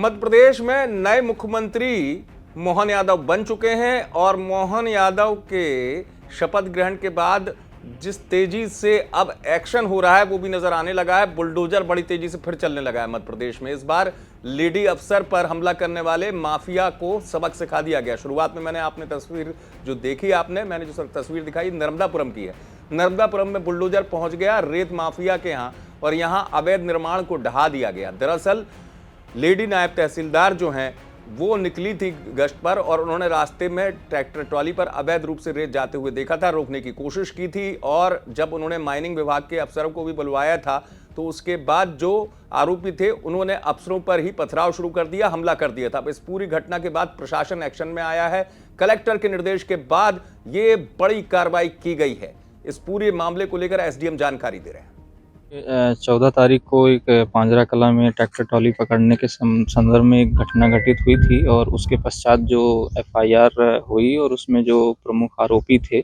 मध्य प्रदेश में नए मुख्यमंत्री मोहन यादव बन चुके हैं और मोहन यादव के शपथ ग्रहण के बाद जिस तेजी से अब एक्शन हो रहा है वो भी नजर आने लगा है। बुलडोजर बड़ी तेजी से फिर चलने लगा है मध्य प्रदेश में। इस बार लेडी अफसर पर हमला करने वाले माफिया को सबक सिखा दिया गया। शुरुआत में मैंने आपने तस्वीर जो देखी मैंने जो तस्वीर दिखाई नर्मदापुरम की है। नर्मदापुरम में बुलडोजर पहुंच गया रेत माफिया के यहाँ और यहाँ अवैध निर्माण को ढहा दिया गया। दरअसल लेडी नायब तहसीलदार जो हैं वो निकली थी गश्त पर और उन्होंने रास्ते में ट्रैक्टर ट्रॉली पर अवैध रूप से रेत जाते हुए देखा था, रोकने की कोशिश की थी और जब उन्होंने माइनिंग विभाग के अफसरों को भी बुलवाया था तो उसके बाद जो आरोपी थे उन्होंने अफसरों पर ही पथराव शुरू कर दिया, हमला कर दिया था। अब इस पूरी घटना के बाद प्रशासन एक्शन में आया है। कलेक्टर के निर्देश के बाद ये बड़ी कार्रवाई की गई है। इस पूरे मामले को लेकर एसडीएम जानकारी दे रहे हैं। 14 तारीख को एक पांजरा कला में ट्रैक्टर ट्रॉली पकड़ने के संदर्भ में एक घटना घटित हुई थी और उसके पश्चात जो एफआईआर हुई और उसमें जो प्रमुख आरोपी थे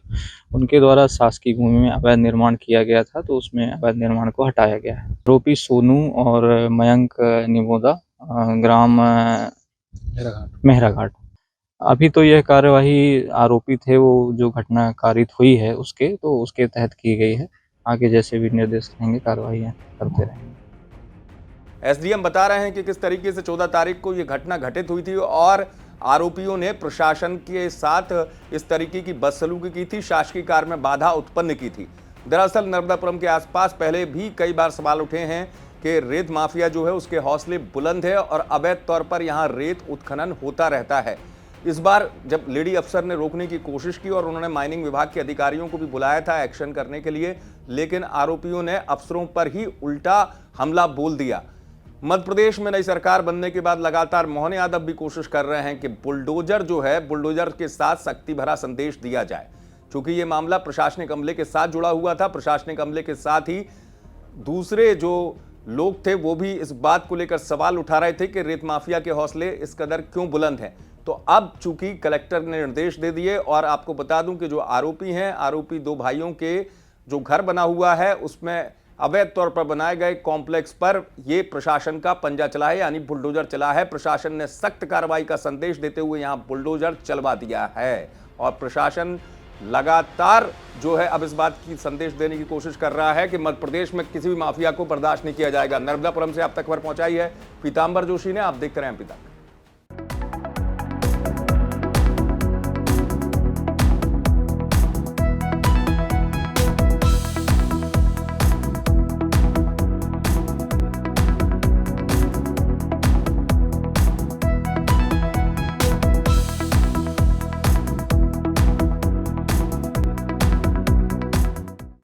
उनके द्वारा शासकीय भूमि में अवैध निर्माण किया गया था, तो उसमें अवैध निर्माण को हटाया गया है। आरोपी सोनू और मयंक निमोदा, ग्राम मेहराघाट। अभी तो यह कार्यवाही आरोपी थे वो जो घटना कारित हुई है उसके तहत की गई है। आगे जैसे भी निर्देश रहेंगे कार्रवाई करते रहेंगे। एसडीएम बता रहे हैं कि किस तरीके से 14 तारीख को यह घटना घटित हुई थी और आरोपियों ने प्रशासन के साथ इस तरीके की बदसलूकी की थी, शासकीय कार्य में बाधा उत्पन्न की थी। दरअसल नर्मदापुरम के आसपास पहले भी कई बार सवाल उठे हैं कि रेत माफिया जो है उसके हौसले बुलंद है और अवैध तौर पर यहाँ रेत उत्खनन होता रहता है। इस बार जब लेडी अफसर ने रोकने की कोशिश की और उन्होंने माइनिंग विभाग के अधिकारियों को भी बुलाया था एक्शन करने के लिए, लेकिन आरोपियों ने अफसरों पर ही उल्टा हमला बोल दिया। मध्य प्रदेश में नई सरकार बनने के बाद लगातार मोहन यादव भी कोशिश कर रहे हैं कि बुलडोजर जो है बुलडोजर के साथ सख्ती भरा संदेश दिया जाए। चूंकि यह मामला प्रशासनिक अमले के साथ जुड़ा हुआ था, प्रशासनिक अमले के साथ ही दूसरे जो लोग थे वो भी इस बात को लेकर सवाल उठा रहे थे कि रेत माफिया के हौसले इस कदर क्यों बुलंद हैं। तो अब चूंकि कलेक्टर ने निर्देश दे दिए और आपको बता दूं कि जो आरोपी हैं, आरोपी दो भाइयों के जो घर बना हुआ है उसमें अवैध तौर पर बनाए गए कॉम्प्लेक्स पर ये प्रशासन का पंजा चला है, यानी बुलडोजर चला है। प्रशासन ने सख्त कार्रवाई का संदेश देते हुए यहां बुलडोजर चलवा दिया है और प्रशासन लगातार जो है अब इस बात की संदेश देने की कोशिश कर रहा है कि मध्य प्रदेश में किसी भी माफिया को बर्दाश्त नहीं किया जाएगा। नर्मदापुरम से आप तक खबर पहुंचाई है पीतांबर जोशी ने। आप देखते रहें अभी तक।